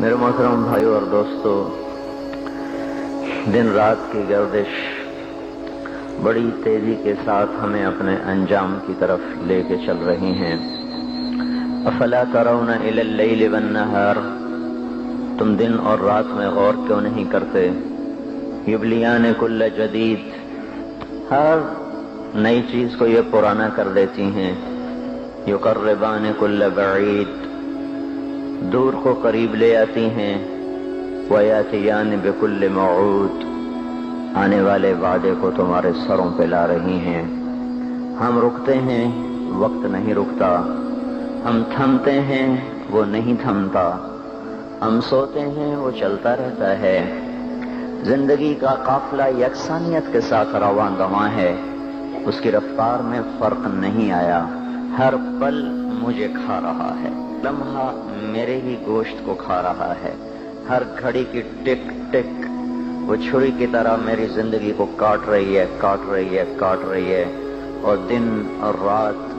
میرے محترم بھائیو اور دوستو، دن رات کی گردش بڑی تیزی کے ساتھ ہمیں اپنے انجام کی طرف لے کے چل رہی ہیں۔ افلا ترون الی اللیل والنہار، تم دن اور رات میں غور کیوں نہیں کرتے؟ یبلیان کل جدید، ہر نئی چیز کو یہ پرانا کر دیتی ہیں۔ یقربان کل بعید، دور کو قریب لے آتی ہیں۔ ویاتیان بکل موعود، آنے والے وعدے کو تمہارے سروں پہ لا رہی ہیں۔ ہم رکتے ہیں، وقت نہیں رکتا۔ ہم تھمتے ہیں، وہ نہیں تھمتا۔ ہم سوتے ہیں، وہ چلتا رہتا ہے۔ زندگی کا قافلہ یکسانیت کے ساتھ رواں گواں ہے، اس کی رفتار میں فرق نہیں آیا۔ ہر پل مجھے کھا رہا ہے، لمحہ میرے ہی گوشت کو کھا رہا ہے۔ ہر گھڑی کی ٹک ٹک وہ چھری کی طرح میری زندگی کو کاٹ رہی ہے، کاٹ رہی ہے، کاٹ رہی ہے۔ اور دن اور رات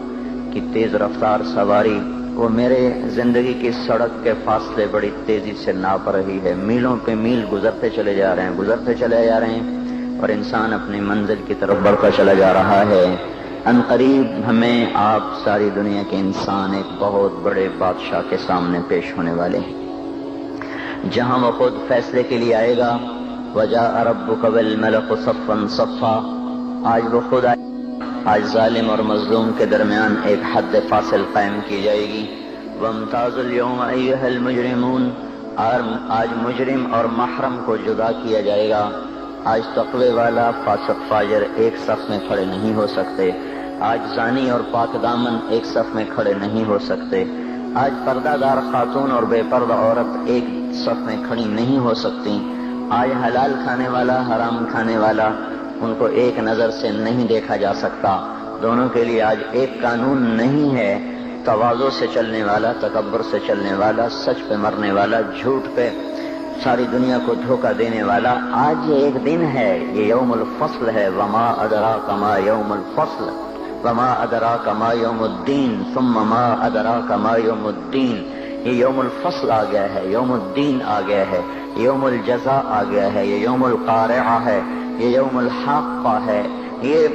کی تیز رفتار سواری وہ میرے زندگی کی سڑک کے فاصلے بڑی تیزی سے ناپ رہی ہے۔ میلوں پہ میل گزرتے چلے جا رہے ہیں، گزرتے چلے جا رہے ہیں، اور انسان اپنی منزل کی طرف بڑھتا چلا جا رہا ہے۔ ان قریب ہمیں آپ ساری دنیا کے انسان ایک بہت بڑے بادشاہ کے سامنے پیش ہونے والے ہیں، جہاں وہ خود فیصلے کے لیے آئے گا۔ وَجَاءَ رَبُّكَ وَالْمَلَكُ صَفًّا صَفًّا، آج وہ خود آئے، آج ظالم اور مظلوم کے درمیان ایک حد فاصل قائم کی جائے گی۔ وَامْتَازُوا الْيَوْمَ أَيُّهَا الْمُجْرِمُونَ، آج مجرم اور محرم کو جدا کیا جائے گا۔ آج تقوی والا فاسق فاجر ایک صف میں کھڑے نہیں ہو سکتے۔ آج زانی اور پاک دامن ایک صف میں کھڑے نہیں ہو سکتے۔ آج پردہ دار خاتون اور بے پردہ عورت ایک صف میں کھڑی نہیں ہو سکتی۔ آج حلال کھانے والا، حرام کھانے والا، ان کو ایک نظر سے نہیں دیکھا جا سکتا۔ دونوں کے لیے آج ایک قانون نہیں ہے۔ تواضع سے چلنے والا، تکبر سے چلنے والا، سچ پہ مرنے والا، جھوٹ پہ ساری دنیا کو دھوکہ دینے والا، آج یہ ایک دن ہے، یہ یوم الفصل ہے۔ وما ادراک ما یوم الفصل وما ادراک ما یوم الدین ثم ما ادراک ما یوم الدین۔ یہ یوم الفصل آ گیا ہے، یوم الدین آ گیا ہے، یوم الجزاء آ گیا ہے، یہ یوم القارعہ ہے، یہ یوم الحاقہ ہے، یہ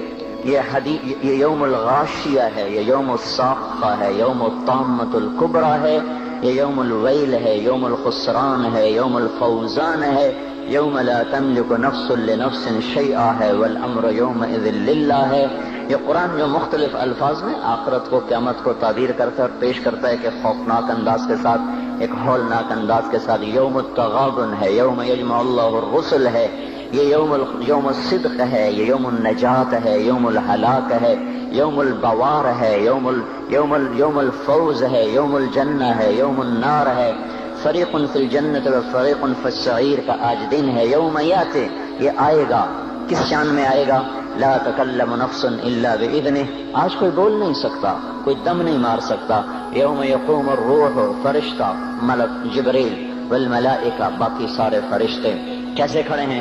یوم الغاشیہ ہے، یہ یوم الصاخہ ہے، یوم الطامۃ الکبریٰ ہے، یہ یوم الویل ہے، یوم الخسران ہے، یوم الفوزان ہے، یوم لا تملک نفس لنفس شیئا ہے، والامر یومئذ للہ ہے۔ یہ قرآن جو مختلف الفاظ میں آخرت کو، قیامت کو تعبیر کرتا ہے اور پیش کرتا ہے کہ خوفناک انداز کے ساتھ، ایک ہولناک انداز کے ساتھ، یوم التغابن ہے، یوم یجمع اللہ الرسل ہے، یہ یوم الصدق ہے، یہ یوم النجات ہے، یوم الہلاک ہے، یوم البوار ہے، یوم الفوز ہے، یوم الجنہ ہے، یوم النار ہے، فریق فی الجنت و فریق فی السعیر کا آج دن ہے۔ یوم یاتی، یہ آئے گا، کس شان میں آئے گا؟ لا تکلم نفس الا باذنہ، آج کوئی بول نہیں سکتا، کوئی دم نہیں مار سکتا۔ یوم یقوم الروح، فرشتہ، ملک جبریل، والملائکہ، باقی سارے فرشتے کیسے کھڑے ہیں؟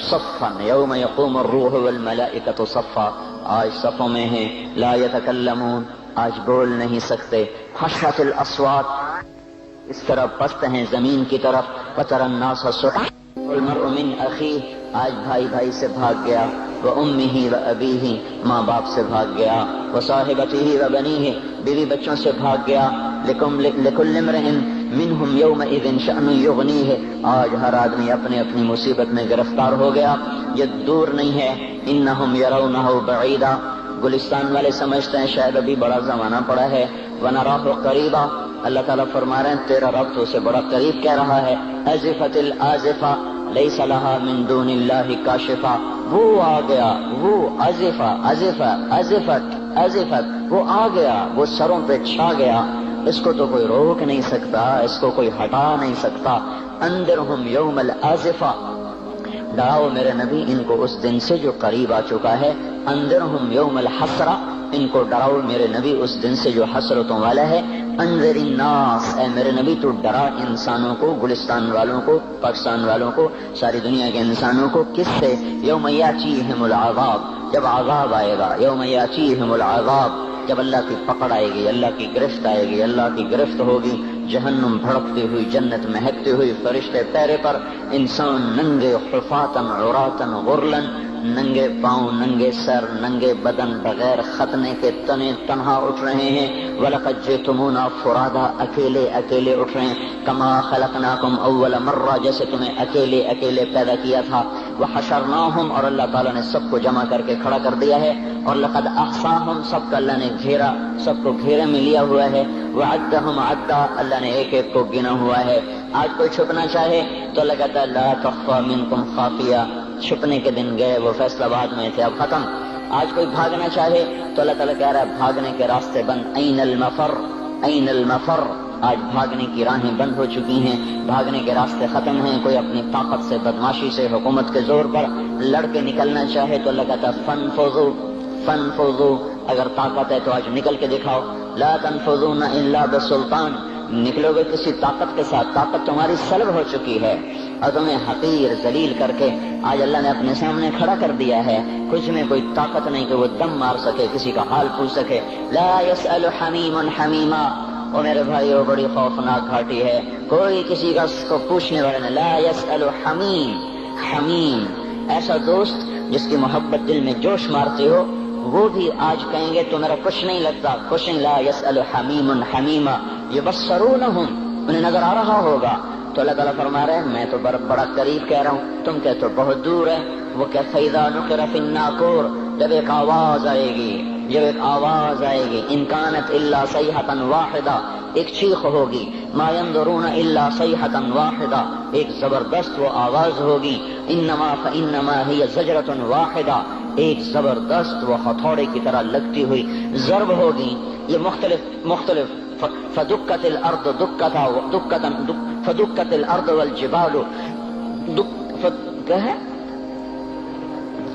صفا، یوم یقوم الروح والملائکۃ صفا، آج صفوں میں ہیں۔ لا یتکلمون، آج بول نہیں سکتے۔ خشعت الاصوات، اس طرح پست ہیں زمین کی طرف۔ وتری الناس صرعا والمرء من اخیہ، آج بھائی بھائی سے بھاگ گیا۔ وامہ وابیہ، ماں باپ سے بھاگ گیا۔ وصاحبتہ وبنیہ، بیوی بچوں سے بھاگ گیا۔ لکل امرئ منہم یومئذ شأن یغنیہ، آج ہر آدمی اپنی اپنی مصیبت میں گرفتار ہو گیا، یہ دور نہیں ہے۔ انہم یرونہ بعیدا، گلستان والے سمجھتے ہیں شاید ابھی بڑا زمانہ پڑا ہے۔ ونراہ قریبا، اللہ تعالیٰ فرما رہے ہیں تیرا رب تو اسے بڑا قریب کہہ رہا ہے۔ ازفت الازفہ لیس لہا من دون اللہ کاشفہ، وہ آ گیا، وہ ازفت، وہ آ گیا، وہ سروں پہ چھا گیا، اس کو تو کوئی روک نہیں سکتا، اس کو کوئی ہٹا نہیں سکتا۔ انذرہم یوم الازفہ، ڈراؤ میرے نبی ان کو اس دن سے جو قریب آ چکا ہے۔ انذرہم یوم الحسرہ، ان کو ڈراؤ میرے نبی اس دن سے جو حسرتوں والا ہے۔ انذر الناس، اے میرے نبی تو ڈرا انسانوں کو، گلستان والوں کو، پاکستان والوں کو، ساری دنیا کے انسانوں کو، کس سے؟ یوم یاتیہم العذاب، جب عذاب آئے گا۔ یوم یاتیہم العذاب، جب اللہ کی پکڑ آئے گی، اللہ کی گرفت آئے گی، اللہ کی گرفت ہوگی۔ جہنم بھڑکتی ہوئی، جنت مہکتی ہوئی، فرشتے پیرے پر، انسان ننگے حفاتن عراتن غرلن، ننگے پاؤں، ننگے سر، ننگے بدن، بغیر ختنے کے تنے تنہا اٹھ رہے ہیں۔ وَلَقَدْ جِئْتُمُونَا فُرَادَىٰ، اکیلے اکیلے اٹھ رہے ہیں۔ کَمَا خَلَقْنَاكُمْ أَوَّلَ مَرَّةٍ، جیسے تمہیں اکیلے اکیلے پیدا کیا تھا۔ وَحَشَرْنَاهُمْ، اور اللہ تعالیٰ نے سب کو جمع کر کے کھڑا کر دیا ہے۔ اور لَقَدْ أَحْصَاهُمْ، سب کا اللہ نے گھیرا، سب کو گھیرے میں لیا ہوا ہے۔ وَعَدَّهُمْ عَدًّا، اللہ نے ایک ایک کو گنا ہوا ہے۔ آج کوئی چھپنا چاہے تو اللہ کہتا ہے لَا تَخْفَىٰ مِنكُمْ خَافِيَةٌ، چھپنے کے دن گئے، وہ فیصلہ بعد میں تھے، اب ختم۔ آج کوئی بھاگنا چاہے تو اللہ تعالیٰ کہہ رہا ہے بھاگنے کے راستے بند، أَيْنَ الْمَفَرُّ أَيْنَ الْمَفَرُّ، آج بھاگنے کی راہیں بند ہو چکی ہیں، بھاگنے کے راستے ختم ہیں۔ کوئی اپنی طاقت سے، بدماشی سے، حکومت کے زور پر لڑ کے نکلنا چاہے تو اللہ کہتا ہے فَانفُذُوا فَانفُذُوا، اگر طاقت ہے تو آج نکل کے دکھاؤ۔ لَا تَنفُذُونَ إِلَّا بِسُلْطَانٍ، نکلو گے کسی طاقت کے ساتھ، طاقت تمہاری سلب ہو چکی ہے اور تمہیں حقیر ذلیل کر کے آج اللہ نے اپنے سامنے کھڑا کر دیا ہے۔ کچھ میں کوئی طاقت نہیں کہ وہ دم مار سکے، کسی کا حال پوچھ سکے۔ لا يسأل حمیم حمیما، او میرے بھائیو بڑی خوفناک گھاٹی ہے، کوئی کسی کا اس کو پوچھنے والا نہیں۔ لا يسأل حمیم، حمیم ایسا دوست جس کی محبت دل میں جوش مارتی ہو، وہ بھی آج کہیں گے تو میرا کچھ نہیں لگتا، کچھ نہیں۔ لا يسأل حمیم حمیما یبصرونہم، انہیں نظر آ رہا ہوگا۔ تو اللہ تعالیٰ فرما رہے ہیں میں تو بڑا قریب کہہ رہا ہوں، تم کہتے ہو بہت دور ہے۔ وہ کہ فَإِذَا نُقِرَ فِي النَّاقُورِ، جب ایک آواز آئے گی، جب ایک آواز آئے گی، إِن كَانَتْ إِلَّا صَيْحَةً وَاحِدَةً، ایک چیخ ہوگی، مَا يَنظُرُونَ إِلَّا صَيْحَةً وَاحِدَةً، ایک زبردست وہ آواز ہوگی، إِنَّمَا فَإِنَّمَا هِيَ زَجْرَةٌ وَاحِدَةٌ، ایک زبردست وہ ہتھوڑے کی طرح لگتی ہوئی ضرب ہوگی۔ یہ مختلف فدکت الارض فدکت الارض والجبال کیا ہے؟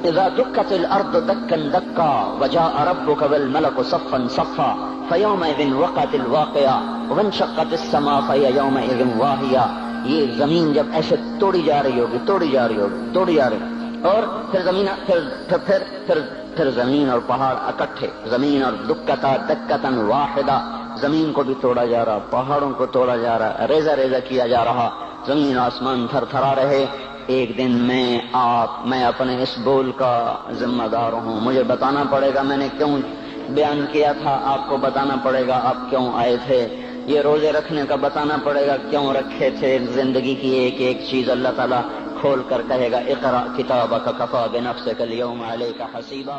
اذا دکت الارض دکا دکا وجاء ربك والملك صفا صفا فيومئذ وقعت الواقعة وانشقت السماء فهي يومئذ واهية، یہ زمین جب ایسے توڑی جا رہی ہوگی اور پھر زمین اور پہاڑ اکٹھے، زمین اور دکتن واحدہ، زمین کو بھی توڑا جا رہا، پہاڑوں کو توڑا جا رہا، ریزہ ریزہ کیا جا رہا، زمین آسمان تھر تھرا رہے۔ ایک دن میں اپنے اس بول کا ذمہ دار ہوں، مجھے بتانا پڑے گا میں نے کیوں بیان کیا تھا، آپ کو بتانا پڑے گا آپ کیوں آئے تھے، یہ روزے رکھنے کا بتانا پڑے گا کیوں رکھے تھے۔ زندگی کی ایک ایک چیز اللہ تعالیٰ کھول کر کہے گا اقرأ کتابک کفی بنفسک اليوم علیک حسیبا۔